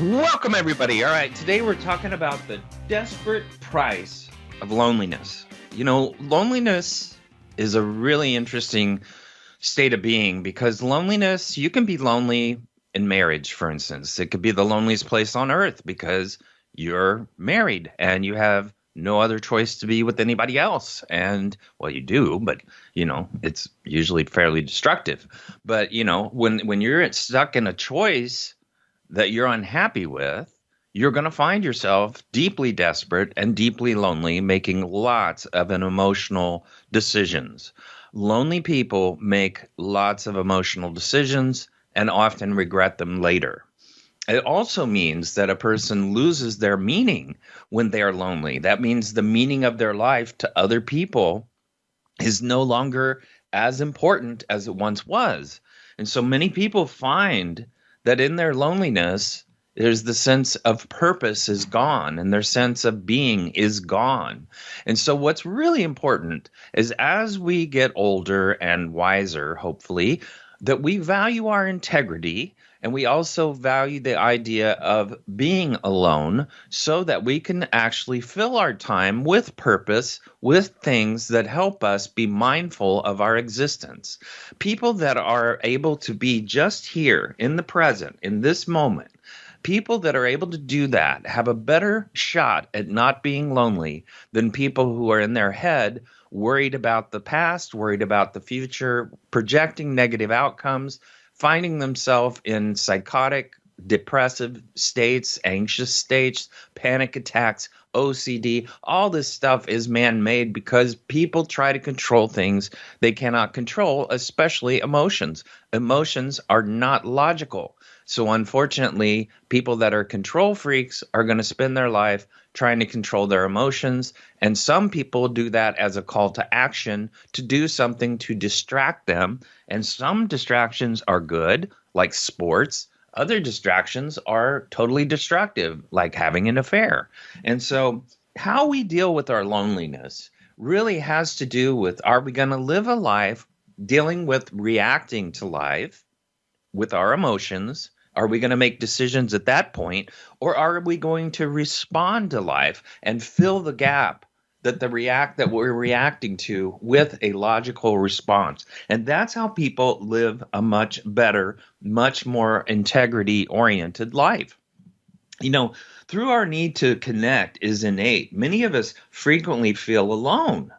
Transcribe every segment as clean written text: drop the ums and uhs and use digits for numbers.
Welcome, everybody. All right, today we're talking about the desperate price of loneliness. Loneliness is a really interesting state of being because loneliness, you can be lonely in marriage, for instance. It could be the loneliest place on earth because you're married and you have no other choice to be with anybody else. And, well, you do, but, it's usually fairly destructive. But, when you're stuck in a choice that you're unhappy with, you're going to find yourself deeply desperate and deeply lonely, making lots of emotional decisions. Lonely people make lots of emotional decisions and often regret them later. It also means that a person loses their meaning when they are lonely. That means the meaning of their life to other people is no longer as important as it once was. And so many people find that in their loneliness, there's the sense of purpose is gone and their sense of being is gone. And so what's really important is as we get older and wiser, hopefully, that we value our integrity and we also value the idea of being alone so that we can actually fill our time with purpose, with things that help us be mindful of our existence. People that are able to be just here in the present, in this moment, people that are able to do that have a better shot at not being lonely than people who are in their head worried about the past, worried about the future, projecting negative outcomes, finding themselves in psychotic, depressive states, anxious states, panic attacks, OCD. All this stuff is man-made because people try to control things they cannot control, especially emotions. Emotions are not logical. So unfortunately, people that are control freaks are going to spend their life trying to control their emotions. And some people do that as a call to action to do something to distract them. And some distractions are good, like sports. Other distractions are totally destructive, like having an affair. And so how we deal with our loneliness really has to do with, are we going to live a life dealing with reacting to life with our emotions? Are we going to make decisions at that point, or are we going to respond to life and fill the gap that we're reacting to with a logical response? And that's how people live a much better, much more integrity-oriented life. Through our need to connect is innate. Many of us frequently feel alone.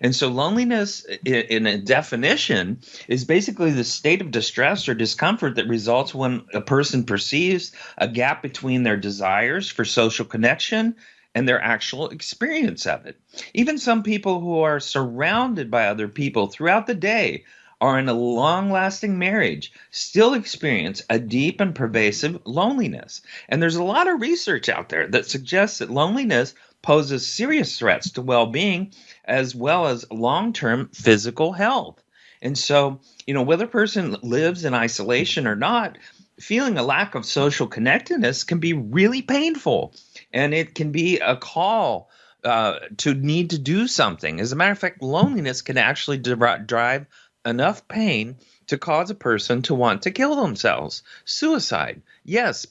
And so loneliness, in a definition, is basically the state of distress or discomfort that results when a person perceives a gap between their desires for social connection and their actual experience of it. Even some people who are surrounded by other people throughout the day are in a long-lasting marriage still experience a deep and pervasive loneliness. And there's a lot of research out there that suggests that loneliness poses serious threats to well-being as well as long-term physical health. And so, whether a person lives in isolation or not, feeling a lack of social connectedness can be really painful. And it can be a call to need to do something. As a matter of fact, loneliness can actually drive enough pain to cause a person to want to kill themselves. Suicide. Yes,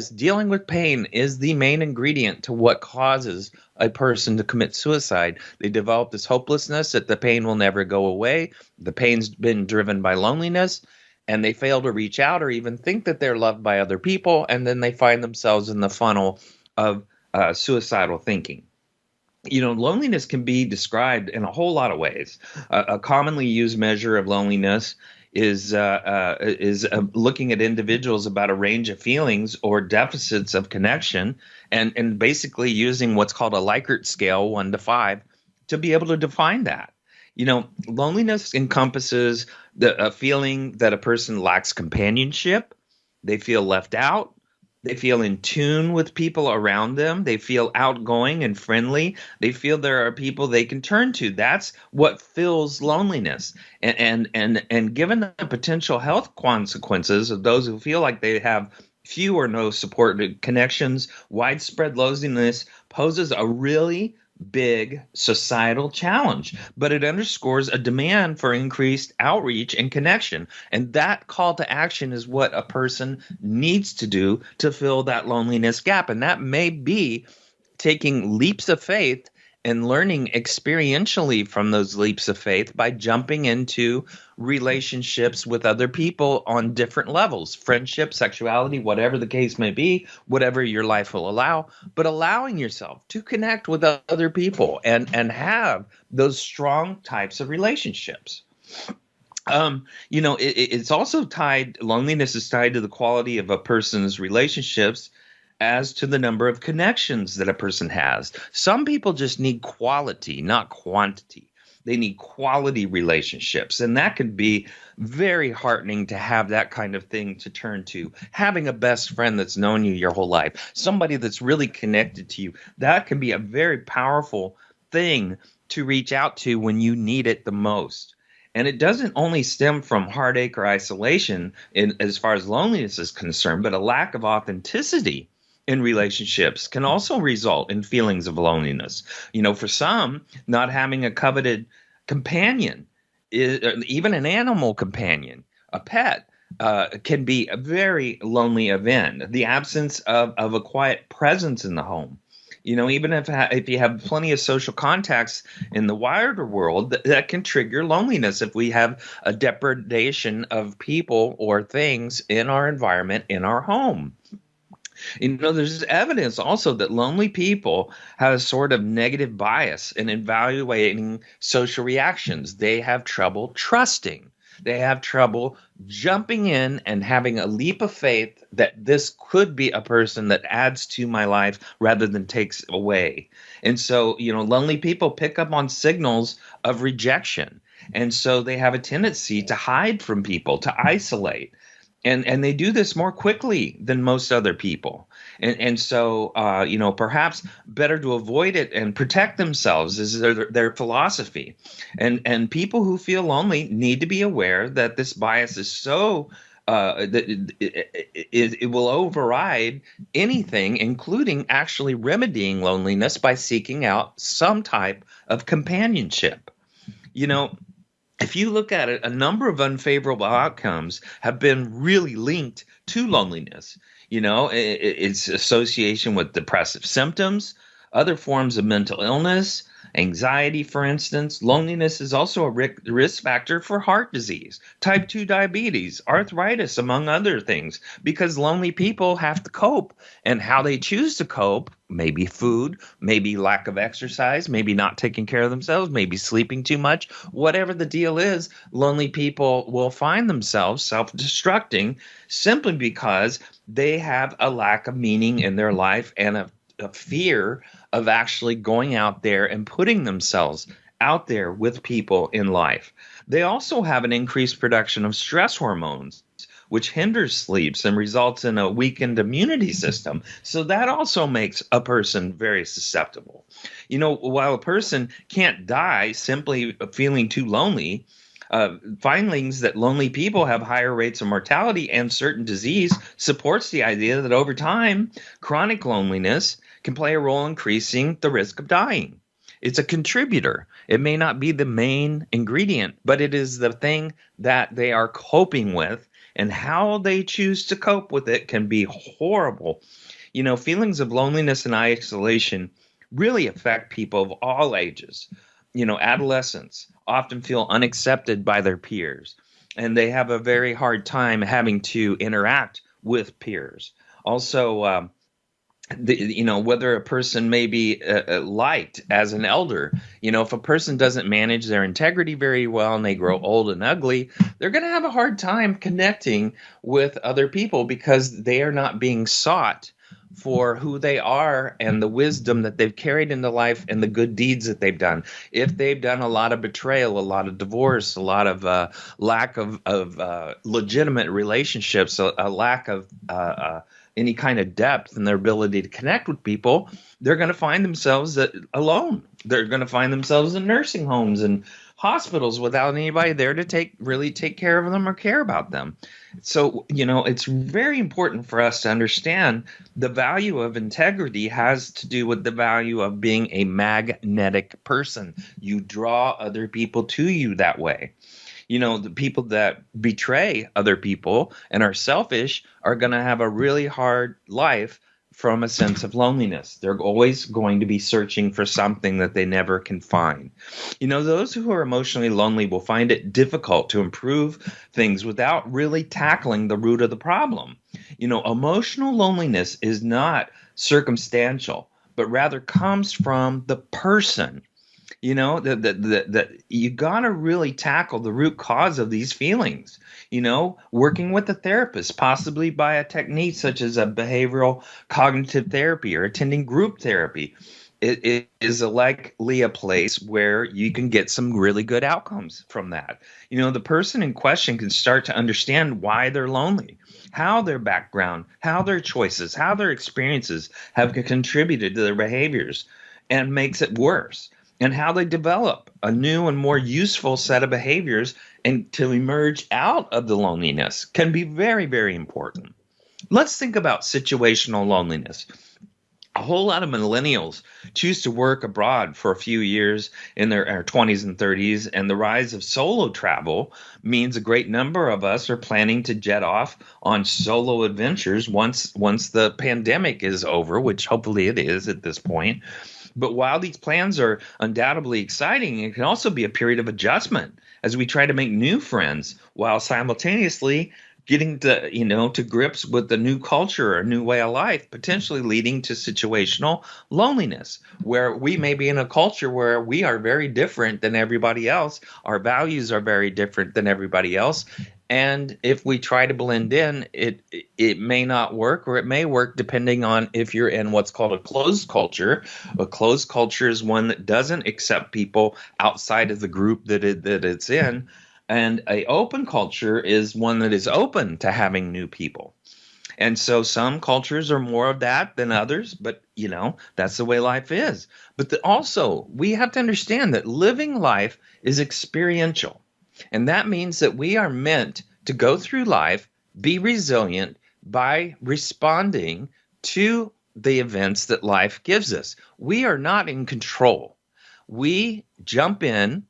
dealing with pain is the main ingredient to what causes a person to commit suicide. They develop this hopelessness that the pain will never go away. The pain's been driven by loneliness, and they fail to reach out or even think that they're loved by other people, and then they find themselves in the funnel of suicidal thinking. Loneliness can be described in a whole lot of ways. A commonly used measure of loneliness is looking at individuals about a range of feelings or deficits of connection, and basically using what's called a Likert scale, 1 to 5, to be able to define that. Loneliness encompasses a feeling that a person lacks companionship, they feel left out, they feel in tune with people around them. They feel outgoing and friendly. They feel there are people they can turn to. That's what fills loneliness. And given the potential health consequences of those who feel like they have few or no supportive connections, widespread loneliness poses a really big societal challenge, but it underscores a demand for increased outreach and connection. And that call to action is what a person needs to do to fill that loneliness gap. And that may be taking leaps of faith and learning experientially from those leaps of faith by jumping into relationships with other people on different levels, friendship, sexuality, whatever the case may be, whatever your life will allow, but allowing yourself to connect with other people and have those strong types of relationships. It's also loneliness is tied to the quality of a person's relationships as to the number of connections that a person has. Some people just need quality, not quantity. They need quality relationships. And that can be very heartening to have that kind of thing to turn to. Having a best friend that's known you your whole life, somebody that's really connected to you, that can be a very powerful thing to reach out to when you need it the most. And it doesn't only stem from heartache or isolation as far as loneliness is concerned, but a lack of authenticity in relationships can also result in feelings of loneliness. For some, not having a coveted companion, even an animal companion, a pet, can be a very lonely event. The absence of a quiet presence in the home. Even if you have plenty of social contacts in the wider world, that can trigger loneliness if we have a depredation of people or things in our environment, in our home. There's evidence also that lonely people have a sort of negative bias in evaluating social reactions. They have trouble trusting. They have trouble jumping in and having a leap of faith that this could be a person that adds to my life rather than takes away. And so, lonely people pick up on signals of rejection. And so they have a tendency to hide from people, to isolate. And they do this more quickly than most other people. And so, perhaps better to avoid it and protect themselves is their philosophy. And people who feel lonely need to be aware that this bias is so that it will override anything, including actually remedying loneliness by seeking out some type of companionship. If you look at it, a number of unfavorable outcomes have been really linked to loneliness. Its association with depressive symptoms, other forms of mental illness, anxiety, for instance. Loneliness is also a risk factor for heart disease, type 2 diabetes, arthritis, among other things, because lonely people have to cope. And how they choose to cope, maybe food, maybe lack of exercise, maybe not taking care of themselves, maybe sleeping too much, whatever the deal is, lonely people will find themselves self-destructing simply because they have a lack of meaning in their life and a fear of actually going out there and putting themselves out there with people in life. They also have an increased production of stress hormones, which hinders sleeps and results in a weakened immunity system. So that also makes a person very susceptible. While a person can't die simply feeling too lonely, findings that lonely people have higher rates of mortality and certain disease supports the idea that over time, chronic loneliness can play a role in increasing the risk of dying. It's a contributor. It may not be the main ingredient, but it is the thing that they are coping with, and how they choose to cope with it can be horrible. Feelings of loneliness and isolation really affect people of all ages. Adolescents often feel unaccepted by their peers, and they have a very hard time having to interact with peers. Also, whether a person may be liked as an elder. If a person doesn't manage their integrity very well and they grow old and ugly, they're going to have a hard time connecting with other people because they are not being sought for who they are and the wisdom that they've carried into life and the good deeds that they've done. If they've done a lot of betrayal, a lot of divorce, a lot of lack of legitimate relationships, a lack of any kind of depth in their ability to connect with people, they're going to find themselves alone. They're going to find themselves in nursing homes and hospitals without anybody there to really take care of them or care about them. So, it's very important for us to understand the value of integrity has to do with the value of being a magnetic person. You draw other people to you that way. The people that betray other people and are selfish are going to have a really hard life from a sense of loneliness. They're always going to be searching for something that they never can find. Those who are emotionally lonely will find it difficult to improve things without really tackling the root of the problem. Emotional loneliness is not circumstantial, but rather comes from the person. You got to really tackle the root cause of these feelings, working with a therapist, possibly by a technique such as a behavioral cognitive therapy or attending group therapy. It is likely a place where you can get some really good outcomes from that. The person in question can start to understand why they're lonely, how their background, how their choices, how their experiences have contributed to their behaviors and makes it worse, and how they develop a new and more useful set of behaviors and to emerge out of the loneliness can be very, very important. Let's think about situational loneliness. A whole lot of millennials choose to work abroad for a few years in their 20s and 30s, and the rise of solo travel means a great number of us are planning to jet off on solo adventures once the pandemic is over, which hopefully it is at this point. But while these plans are undoubtedly exciting, it can also be a period of adjustment as we try to make new friends while simultaneously getting to grips with the new culture or new way of life, potentially leading to situational loneliness, where we may be in a culture where we are very different than everybody else. Our values are very different than everybody else. And if we try to blend in, it may not work, or it may work depending on if you're in what's called a closed culture. A closed culture is one that doesn't accept people outside of the group that it's in. And an open culture is one that is open to having new people. And so some cultures are more of that than others, but, that's the way life is. But also, we have to understand that living life is experiential. And that means that we are meant to go through life, be resilient by responding to the events that life gives us. We are not in control. We jump in,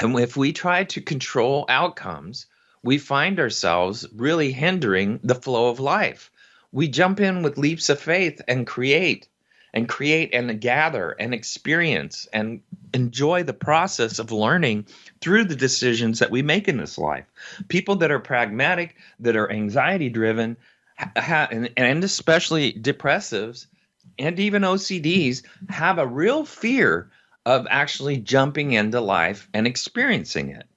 and if we try to control outcomes, we find ourselves really hindering the flow of life. We jump in with leaps of faith and create and gather and experience and enjoy the process of learning through the decisions that we make in this life. People that are pragmatic, that are anxiety driven, and especially depressives and even OCDs have a real fear of actually jumping into life and experiencing it,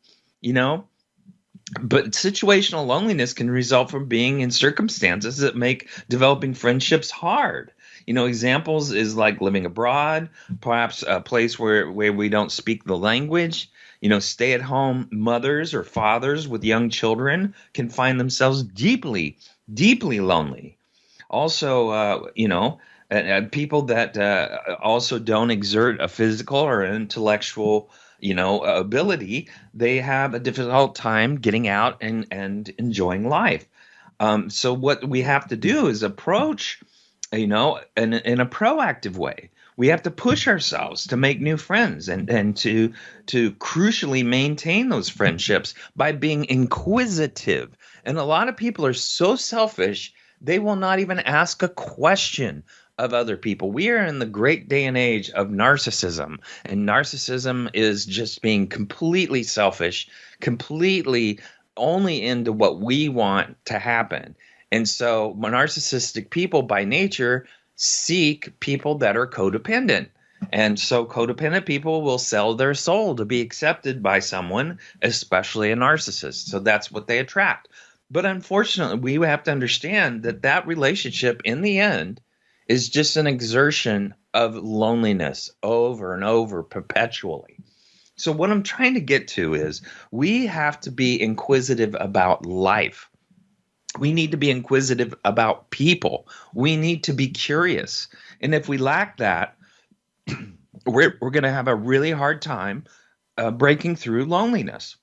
But situational loneliness can result from being in circumstances that make developing friendships hard. Examples is like living abroad, perhaps a place where we don't speak the language. Stay-at-home mothers or fathers with young children can find themselves deeply, deeply lonely. Also, people that also don't exert a physical or intellectual ability, they have a difficult time getting out and enjoying life. So what we have to do is approach, in a proactive way. We have to push ourselves to make new friends and to crucially maintain those friendships by being inquisitive. And a lot of people are so selfish, they will not even ask a question of other people. We are in the great day and age of narcissism, and narcissism is just being completely selfish, completely only into what we want to happen. And so narcissistic people by nature seek people that are codependent. And so codependent people will sell their soul to be accepted by someone, especially a narcissist. So that's what they attract. But unfortunately, we have to understand that relationship in the end is just an exertion of loneliness over and over perpetually. So what I'm trying to get to is we have to be inquisitive about life. We need to be inquisitive about people. We need to be curious. And if we lack that, we're going to have a really hard time breaking through loneliness.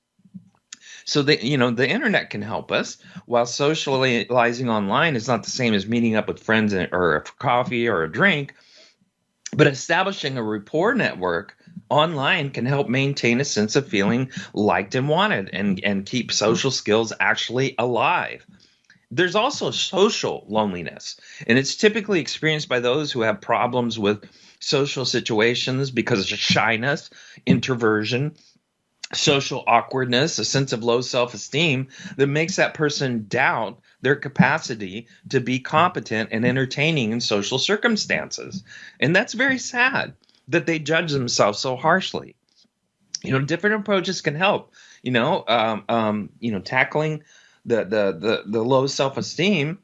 So the internet can help us, while socializing online is not the same as meeting up with friends or a coffee or a drink. But establishing a rapport network online can help maintain a sense of feeling liked and wanted, and keep social skills actually alive. There's also social loneliness, and it's typically experienced by those who have problems with social situations because of shyness, introversion, social awkwardness, a sense of low self-esteem that makes that person doubt their capacity to be competent and entertaining in social circumstances. And that's very sad that they judge themselves so harshly. Different approaches can help. Tackling the low self-esteem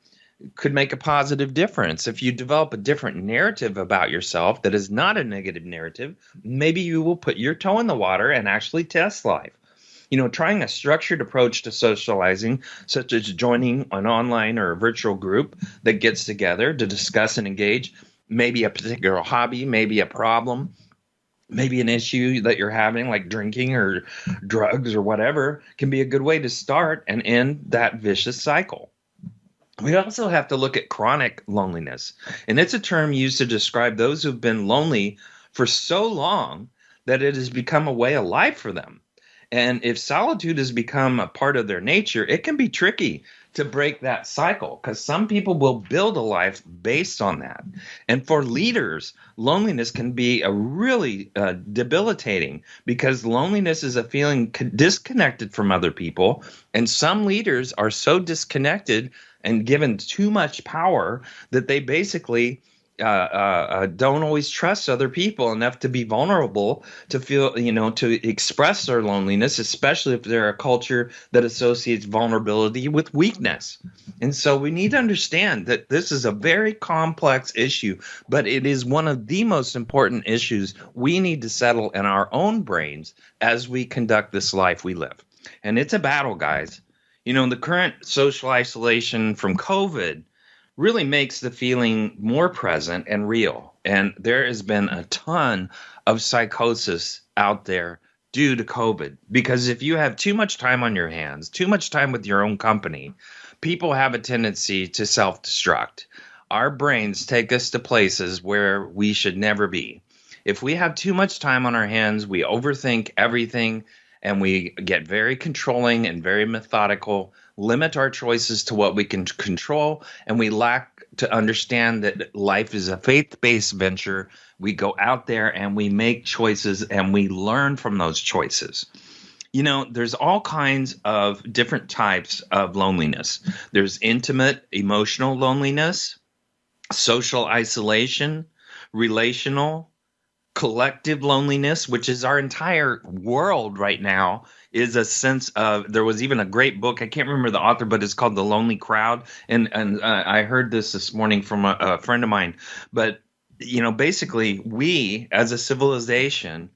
could make a positive difference. If you develop a different narrative about yourself that is not a negative narrative, maybe you will put your toe in the water and actually test life. Trying a structured approach to socializing, such as joining an online or a virtual group that gets together to discuss and engage maybe a particular hobby, maybe a problem, maybe an issue that you're having, like drinking or drugs or whatever, can be a good way to start and end that vicious cycle. We also have to look at chronic loneliness, and it's a term used to describe those who've been lonely for so long that it has become a way of life for them. And if solitude has become a part of their nature, it can be tricky to break that cycle, because some people will build a life based on that. And for leaders, loneliness can be a really debilitating, because loneliness is a feeling disconnected from other people. And some leaders are so disconnected and given too much power that they basically don't always trust other people enough to be vulnerable, to feel, to express their loneliness, especially if they're a culture that associates vulnerability with weakness. And so we need to understand that this is a very complex issue, but it is one of the most important issues we need to settle in our own brains as we conduct this life we live. And it's a battle, guys. The current social isolation from COVID really makes the feeling more present and real. And there has been a ton of psychosis out there due to COVID, because if you have too much time on your hands, too much time with your own company, people have a tendency to self-destruct. Our brains take us to places where we should never be. If we have too much time on our hands, we overthink everything, and we get very controlling and very methodical, limit our choices to what we can control, and we lack to understand that life is a faith-based venture. We go out there and we make choices, and we learn from those choices. There's all kinds of different types of loneliness. There's intimate, emotional loneliness, social isolation, relational, collective loneliness, which is our entire world right now, is a sense of, there was even a great book, I can't remember the author, but it's called The Lonely Crowd. And I heard this morning from a friend of mine. But, basically, we as a civilization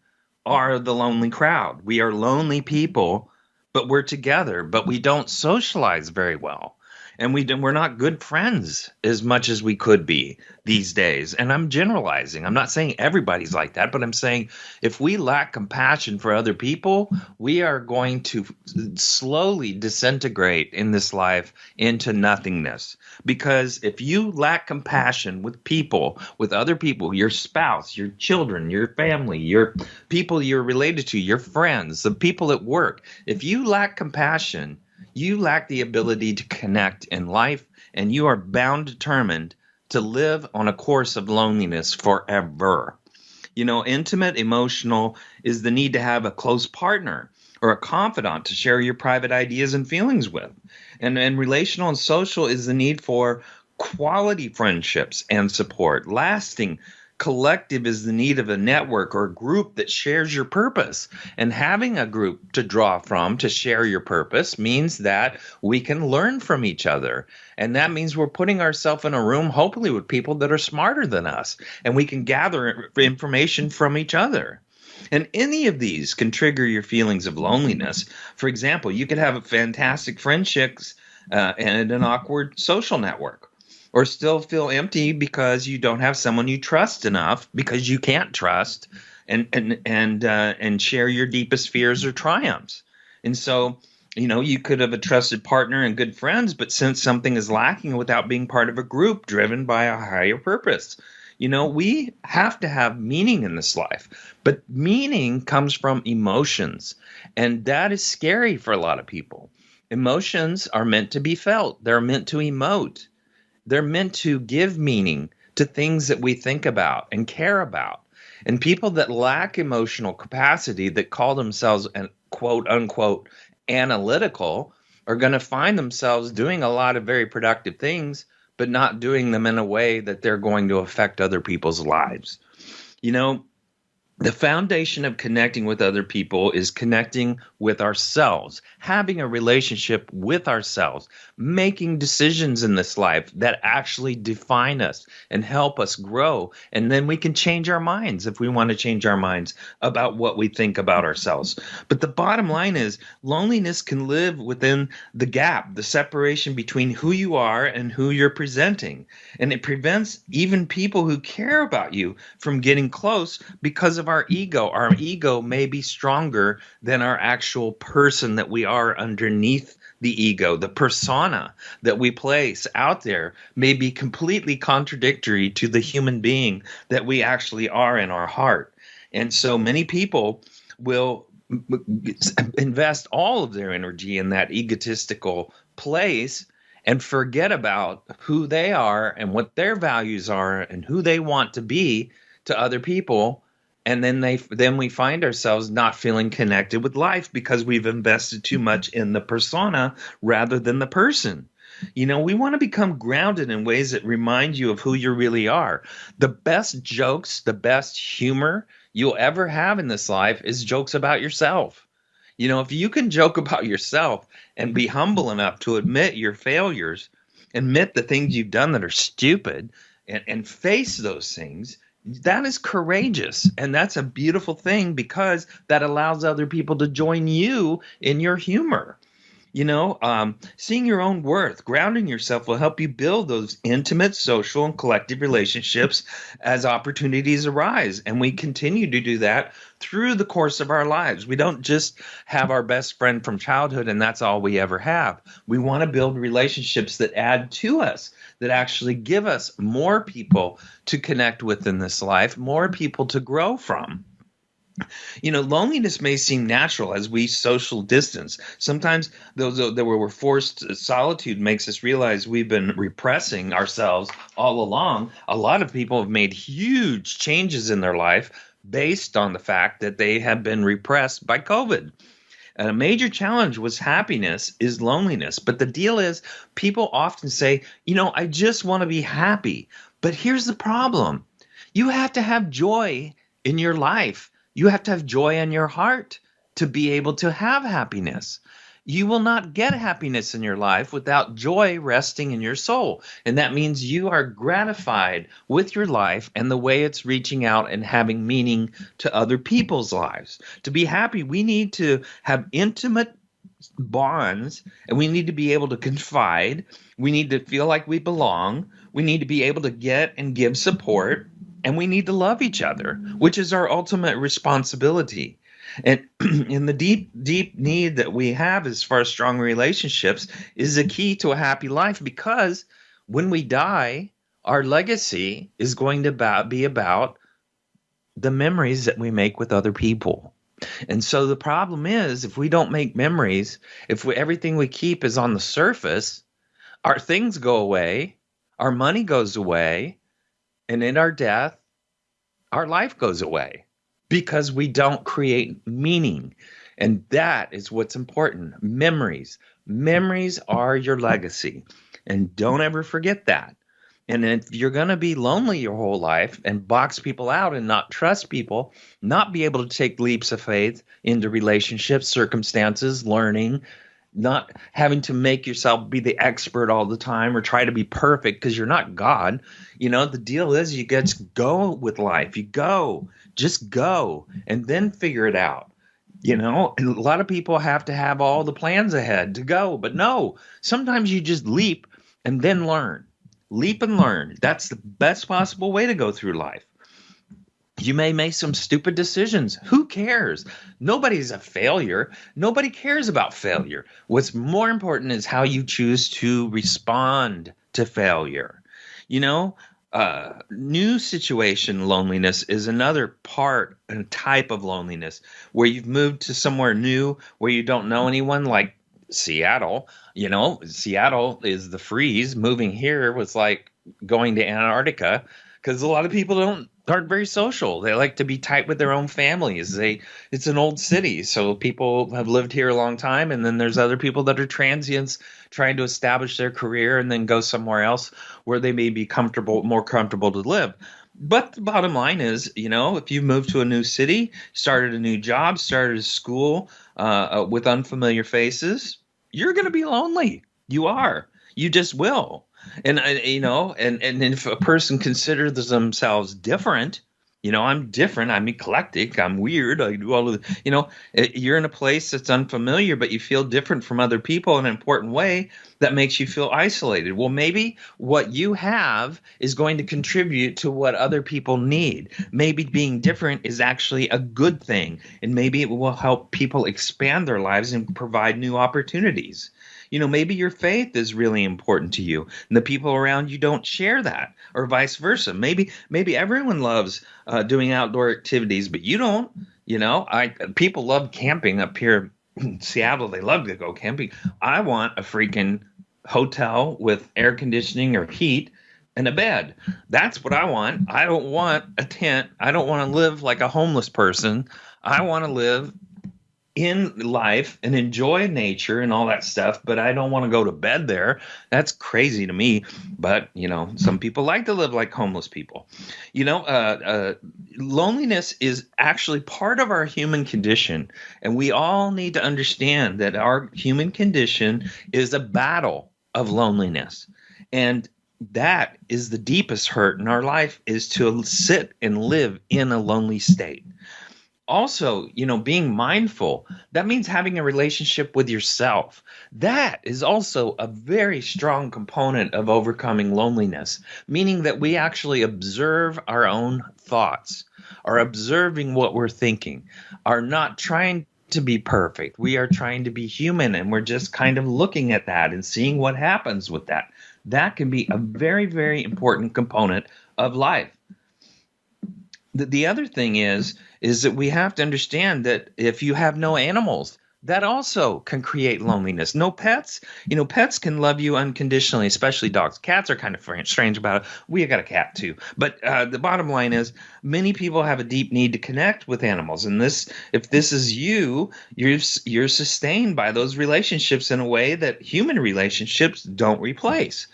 are the lonely crowd. We are lonely people, but we're together, but we don't socialize very well. And we're not good friends as much as we could be these days. And I'm generalizing. I'm not saying everybody's like that, but I'm saying if we lack compassion for other people, we are going to slowly disintegrate in this life into nothingness. Because if you lack compassion with people, with other people, your spouse, your children, your family, your people you're related to, your friends, the people at work, if you lack compassion, you lack the ability to connect in life, and you are bound, determined to live on a course of loneliness forever. Intimate, emotional is the need to have a close partner or a confidant to share your private ideas and feelings with. And relational and social is the need for quality friendships and support. Lasting. Collective is the need of a network or a group that shares your purpose. And having a group to draw from to share your purpose means that we can learn from each other. And that means we're putting ourselves in a room, hopefully with people that are smarter than us, and we can gather information from each other. And any of these can trigger your feelings of loneliness. For example, you could have fantastic friendships and an awkward social network, or still feel empty because you don't have someone you trust enough, because you can't trust, and share your deepest fears or triumphs. And so, you could have a trusted partner and good friends, but sense something is lacking without being part of a group driven by a higher purpose. We have to have meaning in this life, but meaning comes from emotions, and that is scary for a lot of people. Emotions are meant to be felt. They're meant to emote. They're meant to give meaning to things that we think about and care about. And people that lack emotional capacity, that call themselves an quote unquote analytical, are going to find themselves doing a lot of very productive things, but not doing them in a way that they're going to affect other people's lives. The foundation of connecting with other people is connecting with ourselves, having a relationship with ourselves, making decisions in this life that actually define us and help us grow. And then we can change our minds if we want to change our minds about what we think about ourselves. But the bottom line is loneliness can live within the gap, the separation between who you are and who you're presenting. And it prevents even people who care about you from getting close because of our ego. Our ego may be stronger than our actual person that we are underneath the ego. The persona that we place out there may be completely contradictory to the human being that we actually are in our heart. And so many people will invest all of their energy in that egotistical place and forget about who they are and what their values are and who they want to be to other people. And then we find ourselves not feeling connected with life because we've invested too much in the persona rather than the person. We want to become grounded in ways that remind you of who you really are. The best jokes, the best humor you'll ever have in this life is jokes about yourself. If you can joke about yourself and be humble enough to admit your failures, admit the things you've done that are stupid, and face those things, that is courageous. And that's a beautiful thing because that allows other people to join you in your humor. Seeing your own worth, grounding yourself will help you build those intimate, social, and collective relationships as opportunities arise. And we continue to do that through the course of our lives. We don't just have our best friend from childhood and that's all we ever have. We want to build relationships that add to us, that actually give us more people to connect with in this life, more people to grow from. Loneliness may seem natural as we social distance. Sometimes those that we're forced solitude makes us realize we've been repressing ourselves all along. A lot of people have made huge changes in their life based on the fact that they have been repressed by COVID. And a major challenge was happiness is loneliness. But the deal is people often say, I just want to be happy. But here's the problem. You have to have joy in your life. You have to have joy in your heart to be able to have happiness. You will not get happiness in your life without joy resting in your soul. And that means you are gratified with your life and the way it's reaching out and having meaning to other people's lives. To be happy, we need to have intimate bonds, and we need to be able to confide. We need to feel like we belong. We need to be able to get and give support. And we need to love each other, which is our ultimate responsibility. And in the deep, deep need that we have as far as strong relationships is the key to a happy life, because when we die, our legacy is going to be about the memories that we make with other people. And so the problem is, if we don't make memories, everything we keep is on the surface, our things go away, our money goes away, and in our death, our life goes away because we don't create meaning. And that is what's important. Memories. Memories are your legacy. And don't ever forget that. And if you're going to be lonely your whole life and box people out and not trust people, not be able to take leaps of faith into relationships, circumstances, learning, not having to make yourself be the expert all the time or try to be perfect because you're not God. The deal is you get to go with life. Just go and then figure it out. And a lot of people have to have all the plans ahead to go, but no, sometimes you just leap and then learn. Leap and learn. That's the best possible way to go through life. You may make some stupid decisions. Who cares? Nobody's a failure. Nobody cares about failure. What's more important is how you choose to respond to failure. You know, new situation loneliness is another part and type of loneliness where you've moved to somewhere new where you don't know anyone, like Seattle. Seattle is the freeze. Moving here was like going to Antarctica because a lot of people aren't very social. They like to be tight with their own families. It's an old city, so people have lived here a long time, and then there's other people that are transients trying to establish their career and then go somewhere else where they may be more comfortable to live. But the bottom line is, if you move to a new city, started a new job, started a school with unfamiliar faces, you're going to be lonely. You are. You just will. And and if a person considers themselves different, I'm different, I'm eclectic, I'm weird, I do all of you're in a place that's unfamiliar, but you feel different from other people in an important way that makes you feel isolated. Well, maybe what you have is going to contribute to what other people need. Maybe being different is actually a good thing, and maybe it will help people expand their lives and provide new opportunities. Maybe your faith is really important to you, and the people around you don't share that, or vice versa. Maybe everyone loves doing outdoor activities, but you don't. People love camping up here in Seattle. They love to go camping. I want a freaking hotel with air conditioning or heat and a bed. That's what I want. I don't want a tent. I don't want to live like a homeless person. I want to live in life and enjoy nature and all that stuff, but I don't want to go to bed there. That's crazy to me. But, some people like to live like homeless people. Loneliness is actually part of our human condition, and we all need to understand that our human condition is a battle of loneliness. And that is the deepest hurt in our life, is to sit and live in a lonely state. Also, being mindful, that means having a relationship with yourself. That is also a very strong component of overcoming loneliness, meaning that we actually observe our own thoughts, are observing what we're thinking, are not trying to be perfect. We are trying to be human, and we're just kind of looking at that and seeing what happens with that. That can be a very, very important component of life. The other thing is that we have to understand that if you have no animals, that also can create loneliness. No pets. Pets can love you unconditionally, especially dogs. Cats are kind of strange about it. We got a cat too. But the bottom line is many people have a deep need to connect with animals. And if this is you're sustained by those relationships in a way that human relationships don't replace.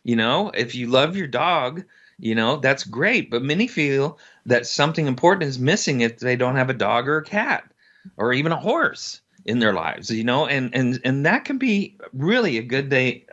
If you love your dog, that's great. But many feel that something important is missing if they don't have a dog or a cat or even a horse in their lives, and that can be really a good thing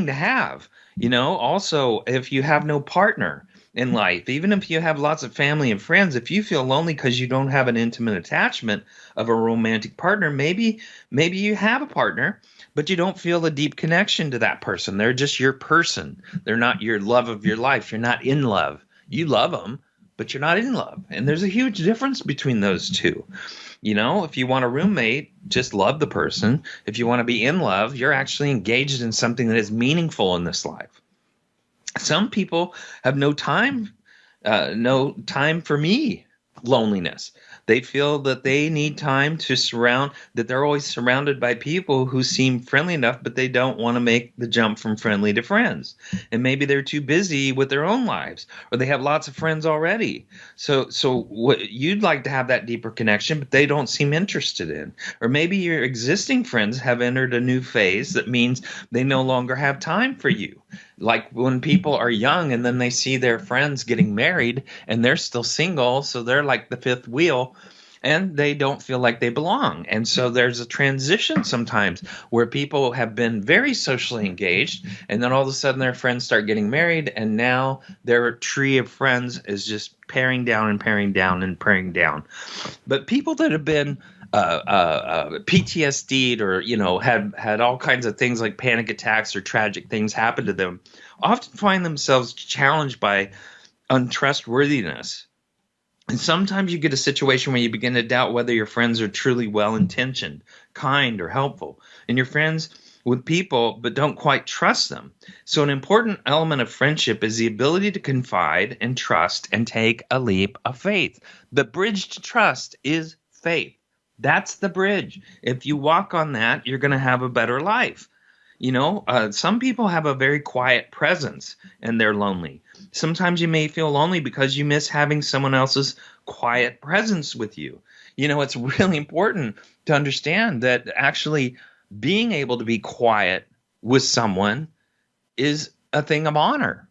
to have. Also, if you have no partner in life, even if you have lots of family and friends, if you feel lonely because you don't have an intimate attachment of a romantic partner, maybe you have a partner, but you don't feel a deep connection to that person. They're just your person. They're not your love of your life. You're not in love. You love them, but you're not in love. And there's a huge difference between those two. If you want a roommate, just love the person. If you want to be in love, you're actually engaged in something that is meaningful in this life. Some people have no time for me loneliness. They feel that they need time that they're always surrounded by people who seem friendly enough, but they don't want to make the jump from friendly to friends. And maybe they're too busy with their own lives, or they have lots of friends already. So what you'd like to have that deeper connection, but they don't seem interested in. Or maybe your existing friends have entered a new phase that means they no longer have time for you. Like when people are young and then they see their friends getting married and they're still single, so they're like the fifth wheel and they don't feel like they belong. And so there's a transition sometimes where people have been very socially engaged and then all of a sudden their friends start getting married and now their tree of friends is just paring down and paring down and paring down. But people that have been PTSD'd or, had all kinds of things like panic attacks or tragic things happen to them often find themselves challenged by untrustworthiness. And sometimes you get a situation where you begin to doubt whether your friends are truly well-intentioned, kind, or helpful. And you're friends with people but don't quite trust them. So an important element of friendship is the ability to confide and trust and take a leap of faith. The bridge to trust is faith. That's the bridge. If you walk on that, you're going to have a better life. Some people have a very quiet presence and they're lonely. Sometimes you may feel lonely because you miss having someone else's quiet presence with you. It's really important to understand that actually being able to be quiet with someone is a thing of honor.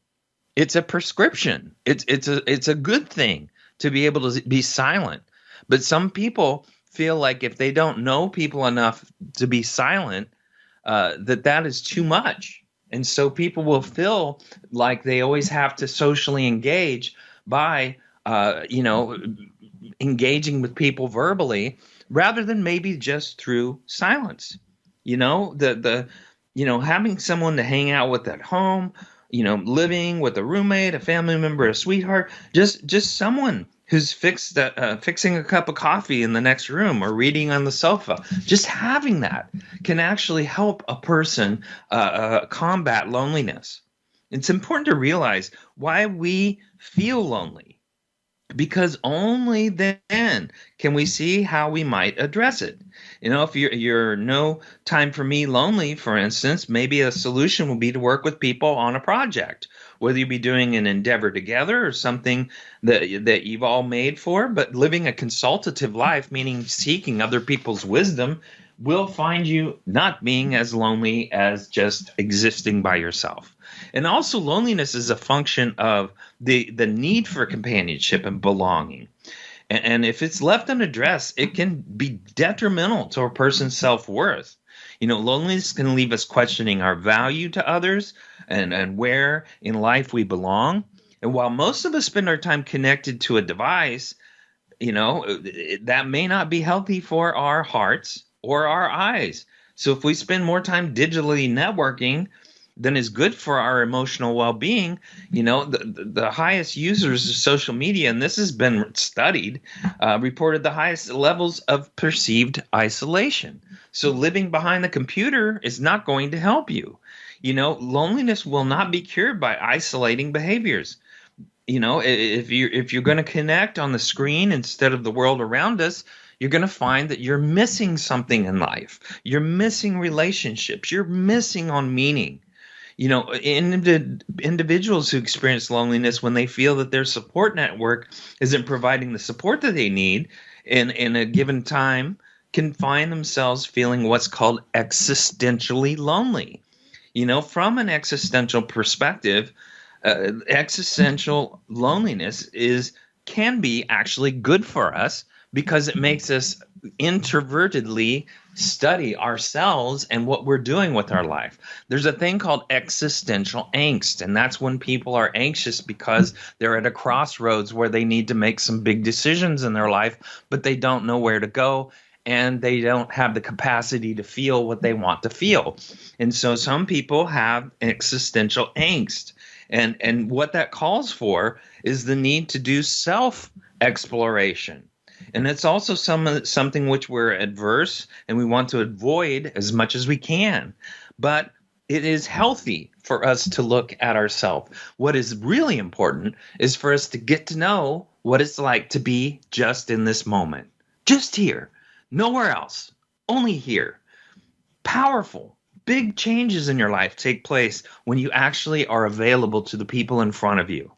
It's a prescription. It's a good thing to be able to be silent. But some people feel like if they don't know people enough to be silent, that is too much. And so people will feel like they always have to socially engage by, engaging with people verbally rather than maybe just through silence. Having someone to hang out with at home, living with a roommate, a family member, a sweetheart, just someone who's fixing a cup of coffee in the next room or reading on the sofa. Just having that can actually help a person combat loneliness. It's important to realize why we feel lonely, because only then can we see how we might address it. If you're no time for me lonely, for instance, maybe a solution will be to work with people on a project, whether you be doing an endeavor together or something that you've all made for, but living a consultative life, meaning seeking other people's wisdom, will find you not being as lonely as just existing by yourself. And also loneliness is a function of the need for companionship and belonging. And if it's left unaddressed, it can be detrimental to a person's self-worth. Loneliness can leave us questioning our value to others and where in life we belong. And while most of us spend our time connected to a device, that may not be healthy for our hearts or our eyes. So if we spend more time digitally networking than is good for our emotional well-being, the highest users of social media, and this has been studied, reported the highest levels of perceived isolation. So living behind the computer is not going to help you. Loneliness will not be cured by isolating behaviors. If you're going to connect on the screen instead of the world around us, you're going to find that you're missing something in life. You're missing relationships. You're missing on meaning. Individuals who experience loneliness when they feel that their support network isn't providing the support that they need in a given time can find themselves feeling what's called existentially lonely. From an existential perspective, existential loneliness can be actually good for us because it makes us introvertedly study ourselves and what we're doing with our life. There's a thing called existential angst, and that's when people are anxious because they're at a crossroads where they need to make some big decisions in their life, but they don't know where to go, and they don't have the capacity to feel what they want to feel. And so some people have existential angst, and what that calls for is the need to do self-exploration. And it's also something which we're adverse and we want to avoid as much as we can. But it is healthy for us to look at ourselves. What is really important is for us to get to know what it's like to be just in this moment. Just here. Nowhere else. Only here. Powerful. Big changes in your life take place when you actually are available to the people in front of you.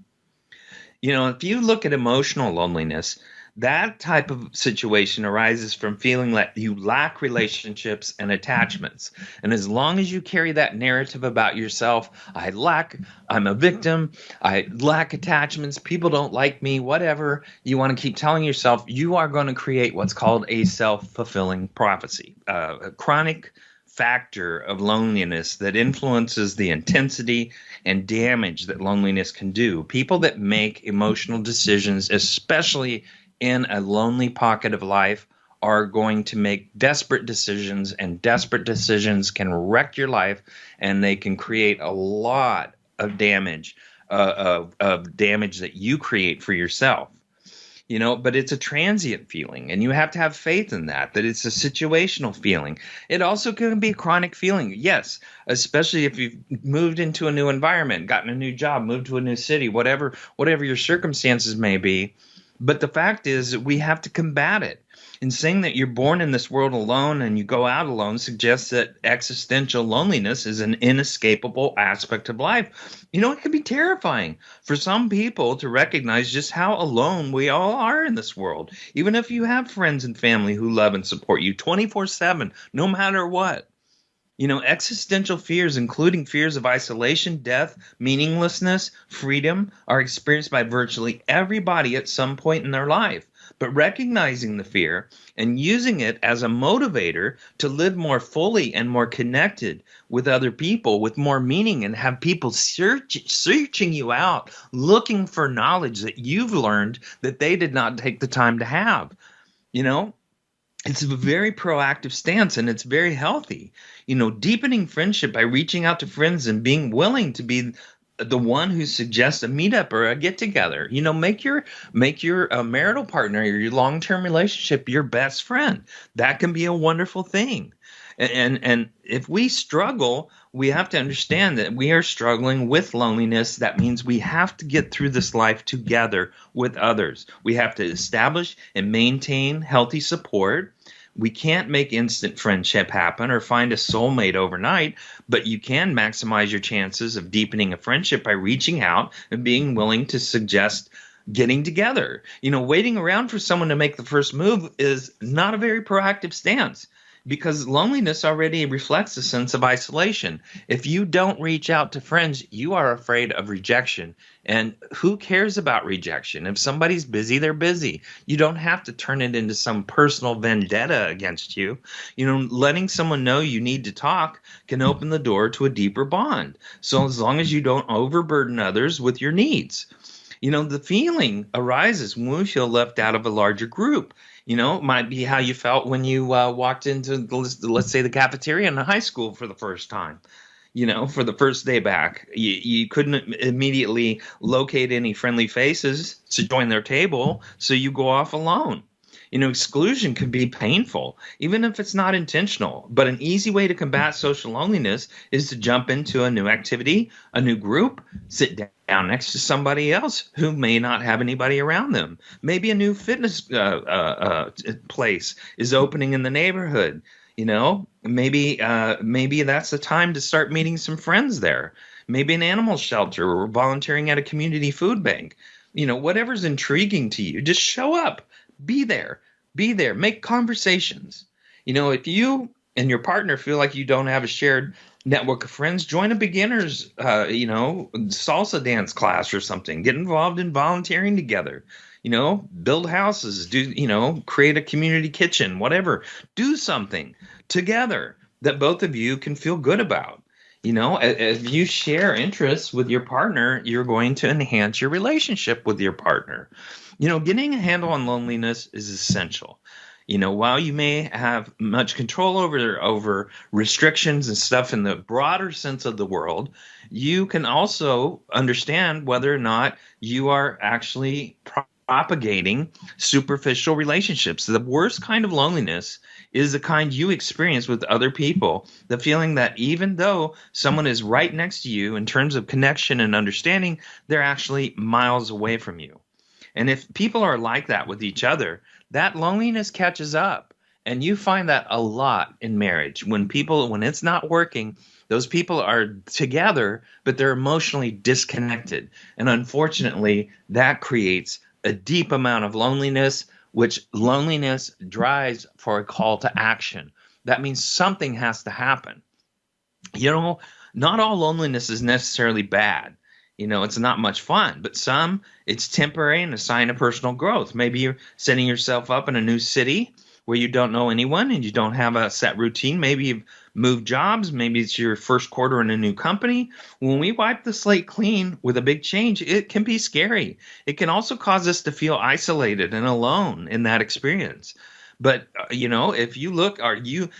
If you look at emotional loneliness, that type of situation arises from feeling like you lack relationships and attachments. And as long as you carry that narrative about yourself, I'm a victim, I lack attachments, people don't like me, whatever you want to keep telling yourself, you are going to create what's called a self-fulfilling prophecy, a chronic factor of loneliness that influences the intensity and damage that loneliness can do. People that make emotional decisions, especially in a lonely pocket of life, are going to make desperate decisions, and desperate decisions can wreck your life, and they can create a lot of damage of damage that you create for yourself. But it's a transient feeling, and you have to have faith in that it's a situational feeling. It also can be a chronic feeling, yes, especially if you've moved into a new environment, gotten a new job, moved to a new city, whatever your circumstances may be. But the fact is that we have to combat it. And saying that you're born in this world alone and you go out alone suggests that existential loneliness is an inescapable aspect of life. It can be terrifying for some people to recognize just how alone we all are in this world, even if you have friends and family who love and support you 24/7, no matter what. Existential fears, including fears of isolation, death, meaninglessness, freedom, are experienced by virtually everybody at some point in their life. But recognizing the fear and using it as a motivator to live more fully and more connected with other people, with more meaning, and have people searching you out, looking for knowledge that you've learned that they did not take the time to have. It's a very proactive stance, and it's very healthy. Deepening friendship by reaching out to friends and being willing to be the one who suggests a meetup or a get together. Make your marital partner or your long-term relationship your best friend. That can be a wonderful thing. And if we struggle, we have to understand that we are struggling with loneliness. That means we have to get through this life together with others. We have to establish and maintain healthy support. We can't make instant friendship happen or find a soulmate overnight, but you can maximize your chances of deepening a friendship by reaching out and being willing to suggest getting together. Waiting around for someone to make the first move is not a very proactive stance, because loneliness already reflects a sense of isolation. If you don't reach out to friends, you are afraid of rejection. And who cares about rejection? If somebody's busy, they're busy. You don't have to turn it into some personal vendetta against you. Letting someone know you need to talk can open the door to a deeper bond. So as long as you don't overburden others with your needs. The feeling arises when we feel left out of a larger group. It might be how you felt when you walked into, let's say, the cafeteria in high school for the first time. For the first day back, you couldn't immediately locate any friendly faces to join their table, so you go off alone. Exclusion can be painful, even if it's not intentional. But an easy way to combat social loneliness is to jump into a new activity, a new group, sit down next to somebody else who may not have anybody around them. Maybe a new fitness place is opening in the neighborhood. Maybe that's the time to start meeting some friends there. Maybe an animal shelter or volunteering at a community food bank. Whatever's intriguing to you, just show up. Be there, make conversations. If you and your partner feel like you don't have a shared network of friends, join a beginner's, salsa dance class or something. Get involved in volunteering together. Build houses, create a community kitchen, whatever. Do something together that both of you can feel good about. If you share interests with your partner, you're going to enhance your relationship with your partner. Getting a handle on loneliness is essential. While you may have much control over restrictions and stuff in the broader sense of the world, you can also understand whether or not you are actually propagating superficial relationships. The worst kind of loneliness is the kind you experience with other people, the feeling that even though someone is right next to you in terms of connection and understanding, they're actually miles away from you. And if people are like that with each other, that loneliness catches up. And you find that a lot in marriage. When it's not working, those people are together, but they're emotionally disconnected. And unfortunately, that creates a deep amount of loneliness, which loneliness drives for a call to action. That means something has to happen. Not all loneliness is necessarily bad. It's not much fun, but it's temporary and a sign of personal growth. Maybe you're setting yourself up in a new city where you don't know anyone and you don't have a set routine. Maybe you've moved jobs. Maybe it's your first quarter in a new company. When we wipe the slate clean with a big change, it can be scary. It can also cause us to feel isolated and alone in that experience. But if you look, are you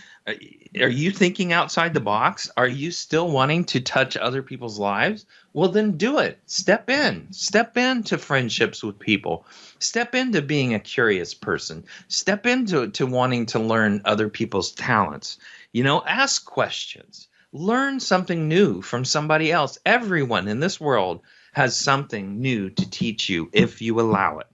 thinking outside the box? Are you still wanting to touch other people's lives? Well, then do it. Step into friendships with people. Step into being a curious person. Step into wanting to learn other people's talents. Ask questions. Learn something new from somebody else. Everyone in this world has something new to teach you if you allow it.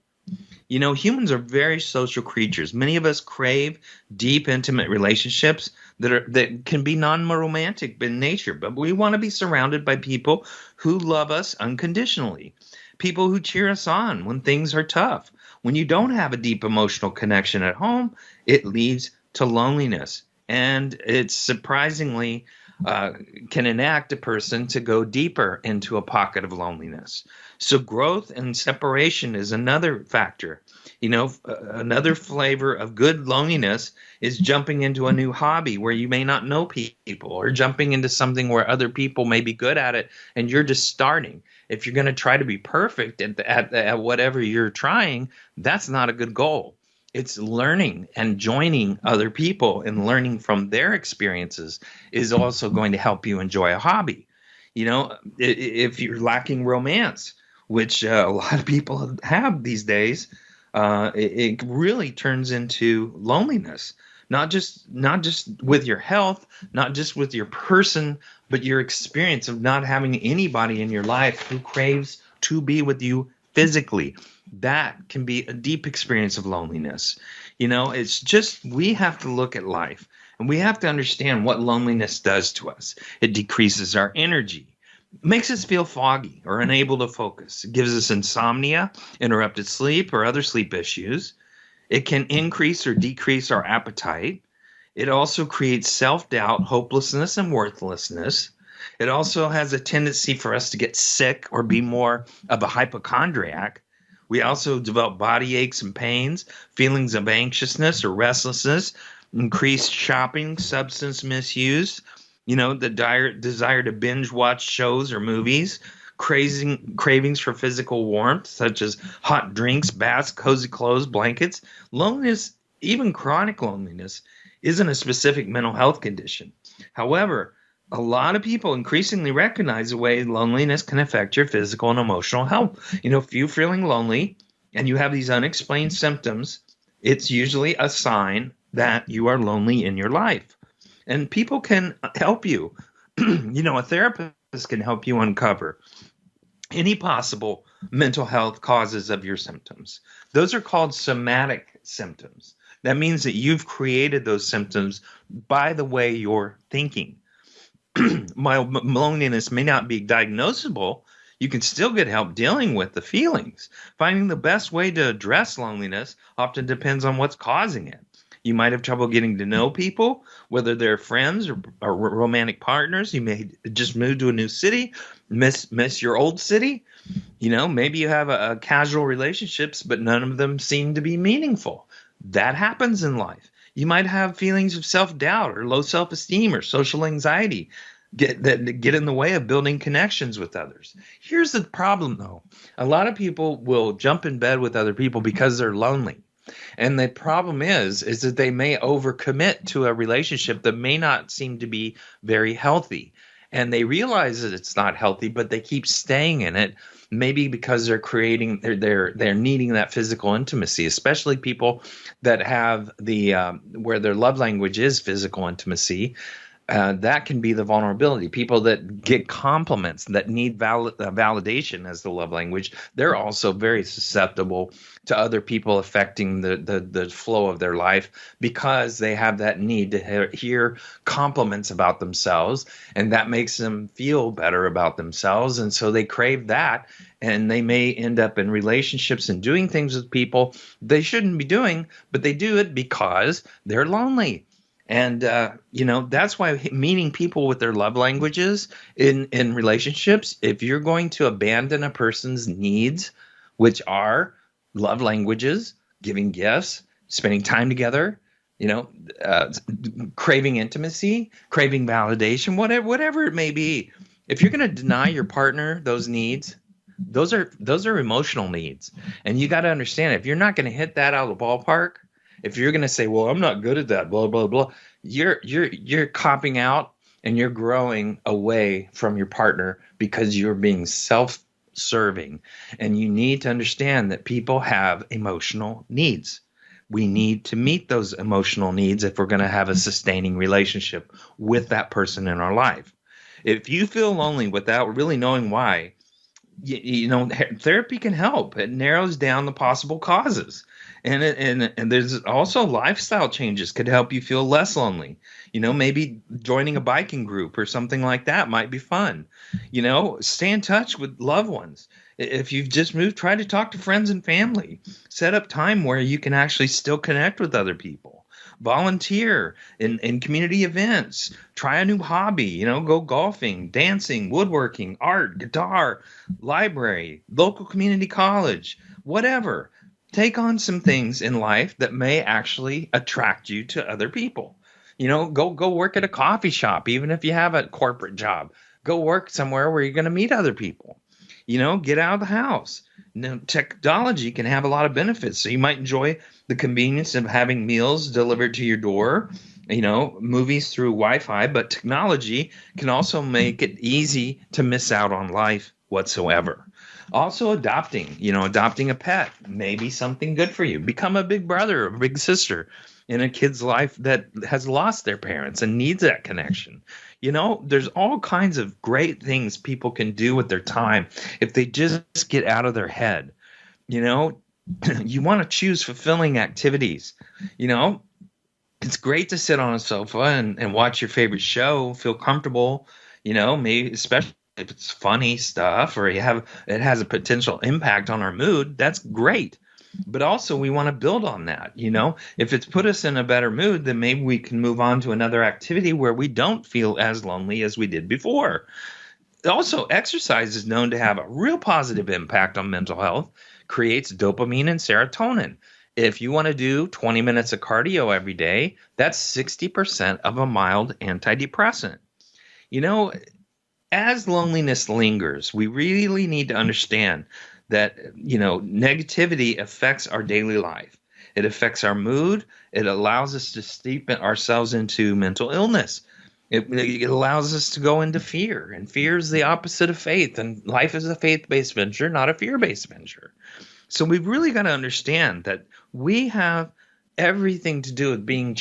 Humans are very social creatures. Many of us crave deep, intimate relationships that can be non-romantic in nature, but we want to be surrounded by people who love us unconditionally, people who cheer us on when things are tough. When you don't have a deep emotional connection at home, it leads to loneliness, and it's surprisingly can enact a person to go deeper into a pocket of loneliness. So growth and separation is another factor. Another flavor of good loneliness is jumping into a new hobby where you may not know people, or jumping into something where other people may be good at it and you're just starting. If you're going to try to be perfect at whatever you're trying, that's not a good goal. It's learning and joining other people and learning from their experiences is also going to help you enjoy a hobby. If you're lacking romance, which a lot of people have these days, it really turns into loneliness. Not just with your health, not just with your person, but your experience of not having anybody in your life who craves to be with you physically. That can be a deep experience of loneliness. It's just, we have to look at life and we have to understand what loneliness does to us. It decreases our energy, makes us feel foggy or unable to focus. It gives us insomnia, interrupted sleep, or other sleep issues. It can increase or decrease our appetite. It also creates self-doubt, hopelessness, and worthlessness. It also has a tendency for us to get sick or be more of a hypochondriac. We also develop body aches and pains, feelings of anxiousness or restlessness, increased shopping, substance misuse, the desire to binge watch shows or movies, cravings for physical warmth, such as hot drinks, baths, cozy clothes, blankets. Loneliness, even chronic loneliness, isn't a specific mental health condition. However, a lot of people increasingly recognize the way loneliness can affect your physical and emotional health. If you're feeling lonely and you have these unexplained symptoms, it's usually a sign that you are lonely in your life. And people can help you. A therapist can help you uncover any possible mental health causes of your symptoms. Those are called somatic symptoms. That means that you've created those symptoms by the way you're thinking. Loneliness may not be diagnosable. You can still get help dealing with the feelings. Finding the best way to address loneliness often depends on what's causing it. You might have trouble getting to know people, whether they're friends or romantic partners. You may just move to a new city, miss your old city. Maybe you have a casual relationships, but none of them seem to be meaningful. That happens in life. You might have feelings of self-doubt or low self-esteem or social anxiety that get in the way of building connections with others. Here's the problem, though. A lot of people will jump in bed with other people because they're lonely. And the problem is that they may overcommit to a relationship that may not seem to be very healthy. And they realize that it's not healthy, but they keep staying in it, maybe because they're needing that physical intimacy, especially people that have where their love language is physical intimacy. That can be the vulnerability. People that get compliments, that need validation as the love language, they're also very susceptible to other people affecting the flow of their life because they have that need to hear compliments about themselves, and that makes them feel better about themselves. And so they crave that, and they may end up in relationships and doing things with people they shouldn't be doing, but they do it because they're lonely. And, that's why meeting people with their love languages in relationships, if you're going to abandon a person's needs, which are love languages, giving gifts, spending time together, craving intimacy, craving validation, whatever it may be, if you're going to deny your partner those needs, those are emotional needs. And you got to understand, if you're not going to hit that out of the ballpark, If you're going to say, well, I'm not good at that, blah, blah, blah, you're copping out and you're growing away from your partner because you're being self-serving. And you need to understand that people have emotional needs. We need to meet those emotional needs if we're going to have a sustaining relationship with that person in our life. If you feel lonely without really knowing why, therapy can help. It narrows down the possible causes. And there's also lifestyle changes could help you feel less lonely. Maybe joining a biking group or something like that might be fun. Stay in touch with loved ones. If you've just moved, try to talk to friends and family. Set up time where you can actually still connect with other people. Volunteer in community events. Try a new hobby. Go golfing, dancing, woodworking, art, guitar, library, local community college, whatever. Take on some things in life that may actually attract you to other people. Go work at a coffee shop, even if you have a corporate job. Go work somewhere where you're going to meet other people. Get out of the house. Technology can have a lot of benefits. So you might enjoy the convenience of having meals delivered to your door, movies through Wi-Fi, but technology can also make it easy to miss out on life whatsoever. Also adopting a pet may be something good for you. Become a big brother or a big sister in a kid's life that has lost their parents and needs that connection. There's all kinds of great things people can do with their time if they just get out of their head. You want to choose fulfilling activities. It's great to sit on a sofa and watch your favorite show, feel comfortable, maybe especially if it's funny stuff or it has a potential impact on our mood. That's great. But also we want to build on that. If it's put us in a better mood, then maybe we can move on to another activity where we don't feel as lonely as we did before. Also, exercise is known to have a real positive impact on mental health, creates dopamine and serotonin. If you want to do 20 minutes of cardio every day, that's 60% of a mild antidepressant. As loneliness lingers, we really need to understand that, negativity affects our daily life. It affects our mood. It allows us to steep ourselves into mental illness. It allows us to go into fear, and fear is the opposite of faith, and life is a faith-based venture, not a fear-based venture. So we've really got to understand that we have everything to do with being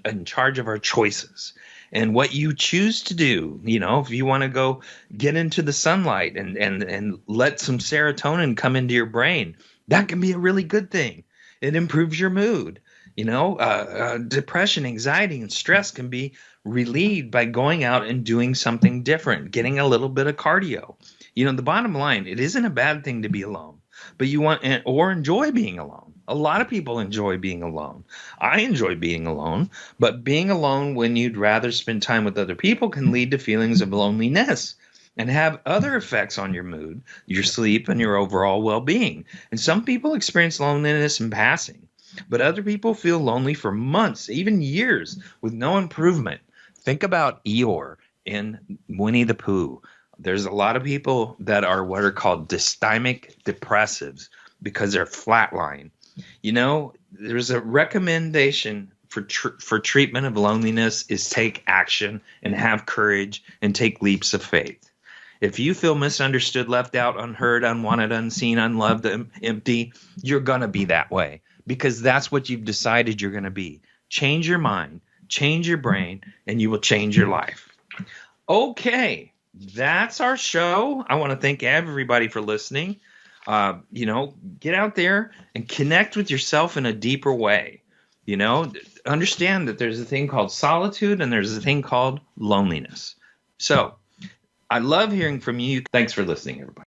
in charge of our choices. And what you choose to do, if you want to go get into the sunlight and let some serotonin come into your brain, that can be a really good thing. It improves your mood. Depression, anxiety, and stress can be relieved by going out and doing something different, getting a little bit of cardio. The bottom line, it isn't a bad thing to be alone, but you want or enjoy being alone. A lot of people enjoy being alone. I enjoy being alone, but being alone when you'd rather spend time with other people can lead to feelings of loneliness and have other effects on your mood, your sleep, and your overall well-being. And some people experience loneliness in passing, but other people feel lonely for months, even years, with no improvement. Think about Eeyore in Winnie the Pooh. There's a lot of people that are what are called dysthymic depressives because they're flatline. There's a recommendation for treatment of loneliness is take action and have courage and take leaps of faith. If you feel misunderstood, left out, unheard, unwanted, unseen, unloved, empty, you're going to be that way because that's what you've decided you're going to be. Change your mind, change your brain, and you will change your life. Okay, that's our show. I want to thank everybody for listening. Get out there and connect with yourself in a deeper way. Understand that there's a thing called solitude and there's a thing called loneliness. So I love hearing from you. Thanks for listening, everybody.